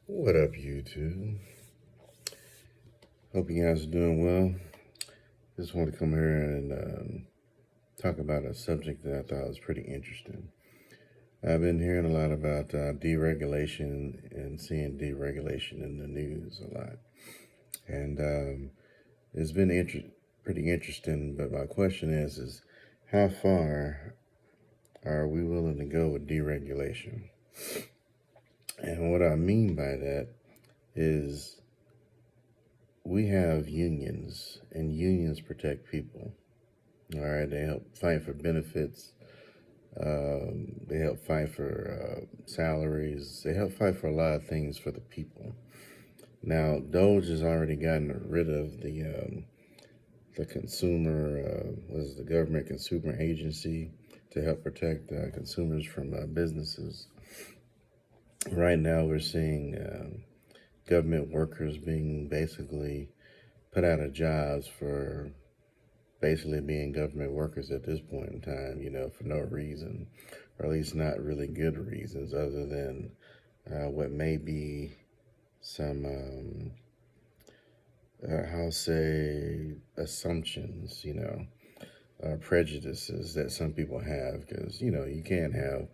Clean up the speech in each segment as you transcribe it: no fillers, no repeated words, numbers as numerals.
What up, YouTube? Hope you guys are doing well. Just want to come here and talk about a subject that I thought was pretty interesting. I've been hearing a lot about deregulation and seeing deregulation in the news a lot. And it's been pretty interesting, but my question is how far are we willing to go with deregulation? And what I mean by that is we have unions, and unions protect people. All right, they help fight for benefits. They help fight for salaries. They help fight for a lot of things for the people. Now, Doge has already gotten rid of the consumer, was the government consumer agency to help protect consumers from businesses. Right now, we're seeing government workers being basically put out of jobs for basically being government workers at this point in time, for no reason, or at least not really good reasons other than what may be some, I'll say, assumptions, prejudices that some people have, because, you can't have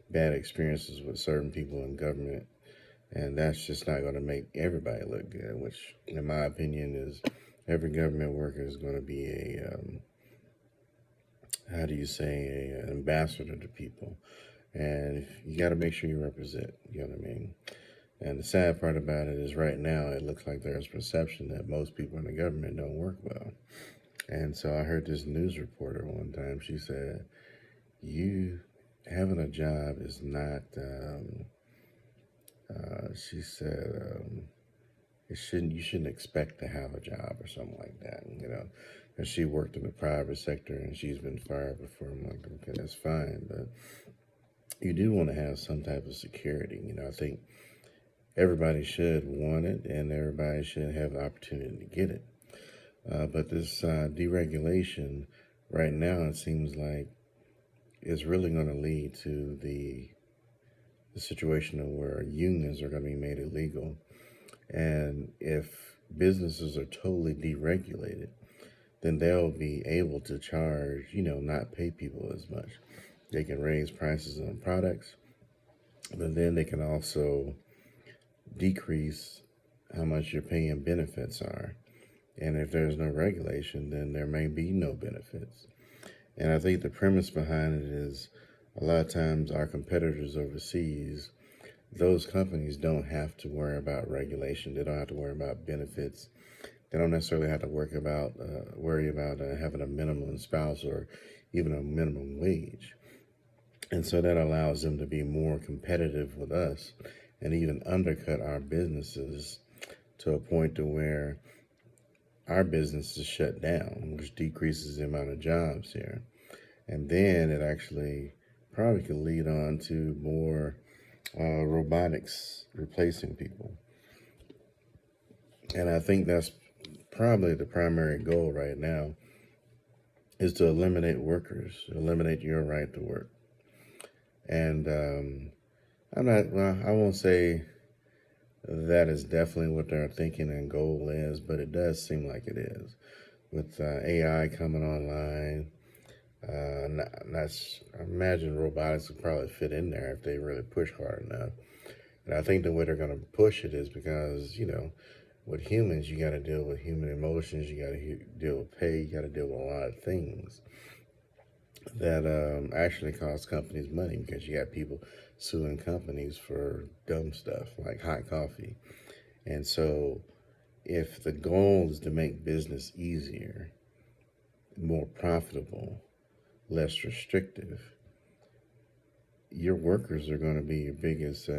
bad experiences with certain people in government, and that's just not going to make everybody look good, which, in my opinion, is every government worker is going to be an ambassador to people. And you got to make sure you represent, you know what I mean? And the sad part about it is right now, it looks like there's perception that most people in the government don't work well. And so I heard this news reporter one time, she said, you having a job is not, she said, you shouldn't expect to have a job or something like that, And she worked in the private sector and she's been fired before. I'm like, okay, that's fine, but you do want to have some type of security. I think everybody should want it and everybody should have the opportunity to get it. But this deregulation right now, it seems like is really going to lead to the situation of where unions are going to be made illegal. And if businesses are totally deregulated, then they'll be able to charge, not pay people as much. They can raise prices on products, but then they can also decrease how much you're paying benefits are. And if there's no regulation, then there may be no benefits. And I think the premise behind it is a lot of times our competitors overseas, those companies don't have to worry about regulation. They don't have to worry about benefits. They don't necessarily have to worry about having a minimum spouse or even a minimum wage. And so that allows them to be more competitive with us and even undercut our businesses to a point to where our business is shut down, which decreases the amount of jobs here. And then it actually probably could lead on to more robotics replacing people. And I think that's probably the primary goal right now, is to eliminate workers, eliminate your right to work. And I won't say that is definitely what their thinking and goal is, but it does seem like it is. With AI coming online, I imagine robotics would probably fit in there if they really push hard enough. And I think the way they're going to push it is because, with humans, you got to deal with human emotions, you got to deal with pay, you got to deal with a lot of things that actually cost companies money, because you got people suing companies for dumb stuff like hot coffee. And so if the goal is to make business easier, more profitable, less restrictive, your workers are going to be your biggest,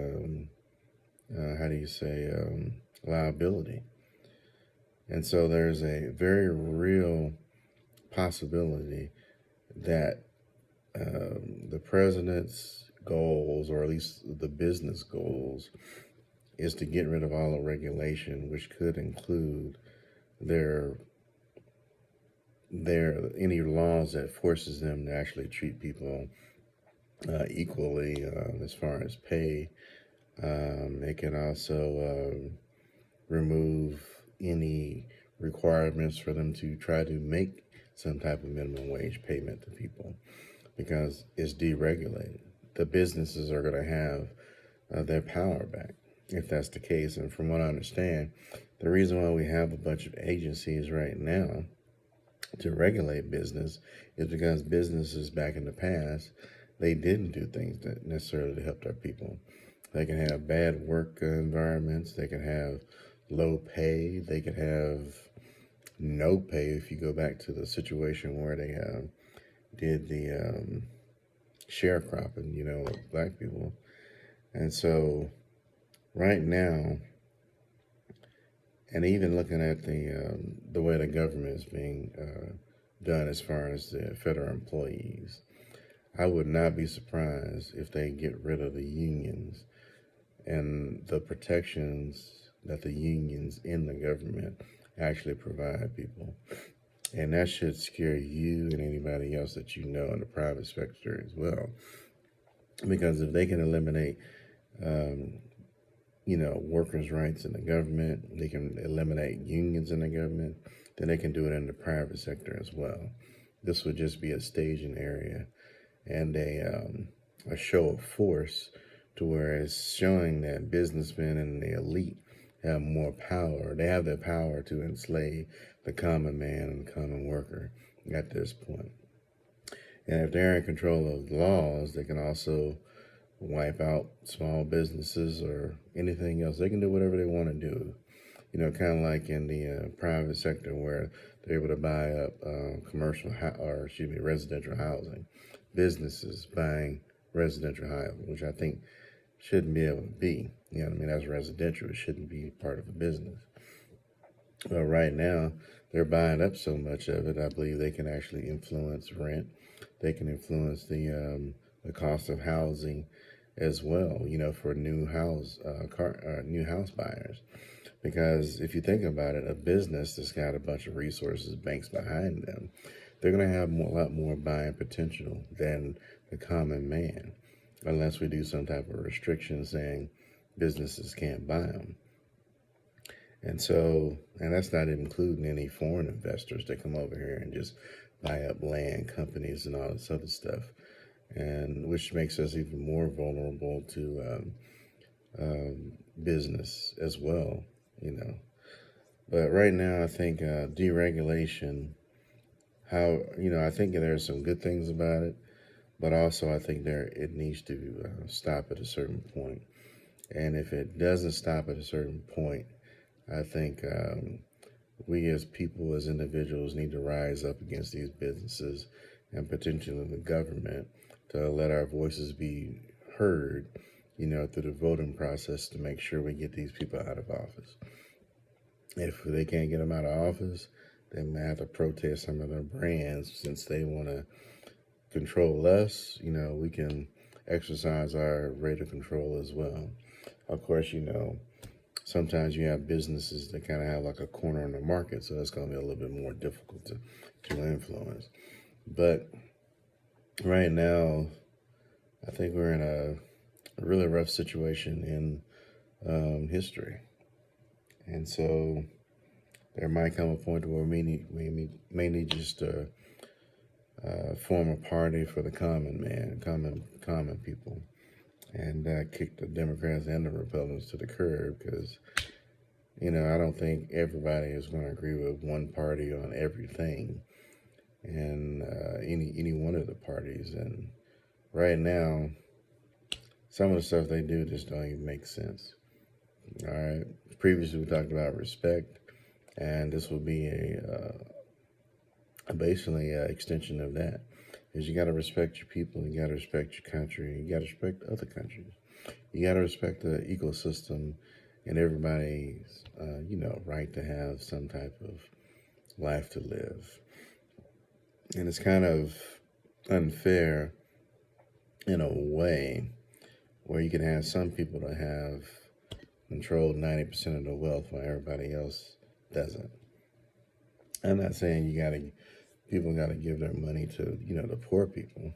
liability. And so there's a very real possibility that the president's goals, or at least the business goals, is to get rid of all the regulation, which could include their any laws that forces them to actually treat people equally as far as pay, It can also remove any requirements for them to try to make some type of minimum wage payment to people because it's deregulated. The businesses are going to have their power back if that's the case. And from what I understand, the reason why we have a bunch of agencies right now to regulate business is because businesses back in the past, they didn't do things that necessarily helped our people. They can have bad work environments, they can have low pay, they could have no pay. If you go back to the situation where they did the sharecropping, of black people. And so right now, and even looking at the way the government is being done as far as the federal employees, I would not be surprised if they get rid of the unions and the protections that the unions in the government actually provide people. And that should scare you and anybody else that you know in the private sector as well. Because if they can eliminate, workers' rights in the government, they can eliminate unions in the government, then they can do it in the private sector as well. This would just be a staging area and a show of force to where it's showing that businessmen and the elite have more power. They have the power to enslave the common man and the common worker at this point. And if they're in control of laws, they can also wipe out small businesses or anything else. They can do whatever they want to do. Kind of like in the private sector where they're able to buy up residential housing. Businesses buying residential housing, which I think shouldn't be able to be. That's residential. It shouldn't be part of a business. But right now, they're buying up so much of it, I believe they can actually influence rent. They can influence the cost of housing as well, for new house buyers. Because if you think about it, a business that's got a bunch of resources, banks behind them, they're going to have a lot more buying potential than the common man, unless we do some type of restriction saying businesses can't buy them. And that's not including any foreign investors that come over here and just buy up land companies and all this other stuff, and which makes us even more vulnerable to business as well, But right now, I think deregulation, I think there's some good things about it, but also I think it needs to stop at a certain point. And if it doesn't stop at a certain point, I think we as people, as individuals, need to rise up against these businesses and potentially the government to let our voices be heard, through the voting process to make sure we get these people out of office. If they can't get them out of office, they may have to protest some of their brands since they want to control us. We can exercise our rate of control as well. Of course, sometimes you have businesses that kind of have like a corner in the market, so it's going to be a little bit more difficult to influence. But right now, I think we're in a really rough situation in history. And so there might come a point where we may need just to form a party for the common man, common people, and kick the Democrats and the Republicans to the curb because, I don't think everybody is going to agree with one party on everything and any one of the parties. And right now, some of the stuff they do just don't even make sense. All right. Previously, we talked about respect, and this will be basically an extension of that. Is you got to respect your people, you got to respect your country, you got to respect other countries, you got to respect the ecosystem and everybody's, right to have some type of life to live. And it's kind of unfair in a way where you can have some people that have controlled 90% of the wealth while everybody else doesn't. I'm not saying people got to give their money to, the poor people,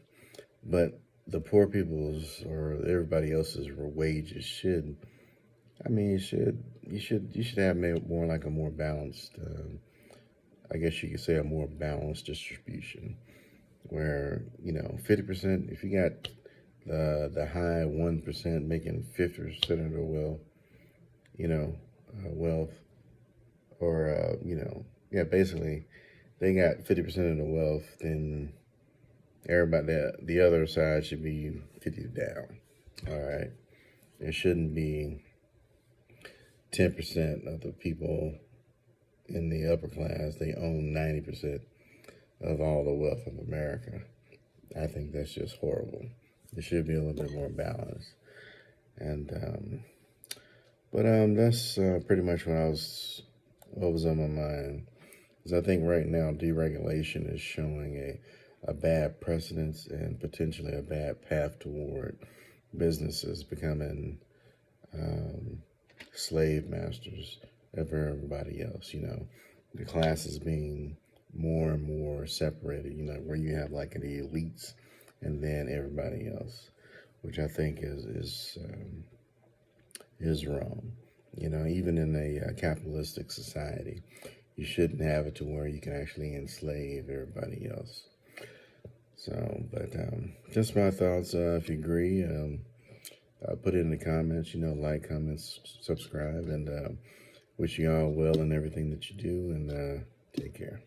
but the poor people's or everybody else's wages should. I mean, you should have more like a more balanced. I guess you could say a more balanced distribution, where 50%. If you got the high 1% making 50% of the wealth, or yeah, basically they got 50% of the wealth, then everybody the other side should be 50 down. All right, it shouldn't be 10% of the people in the upper class. They own 90% of all the wealth of America. I think that's just horrible. It should be a little bit more balanced. And but that's pretty much what was on my mind. Because I think right now deregulation is showing a bad precedence and potentially a bad path toward businesses becoming slave masters of everybody else. The classes being more and more separated. Where you have like the elites and then everybody else, which I think is wrong. Even in a capitalistic society, you shouldn't have it to where you can actually enslave everybody else. So, but just my thoughts. If you agree, put it in the comments. Like, comments, subscribe, and wish you all well in everything that you do. And take care.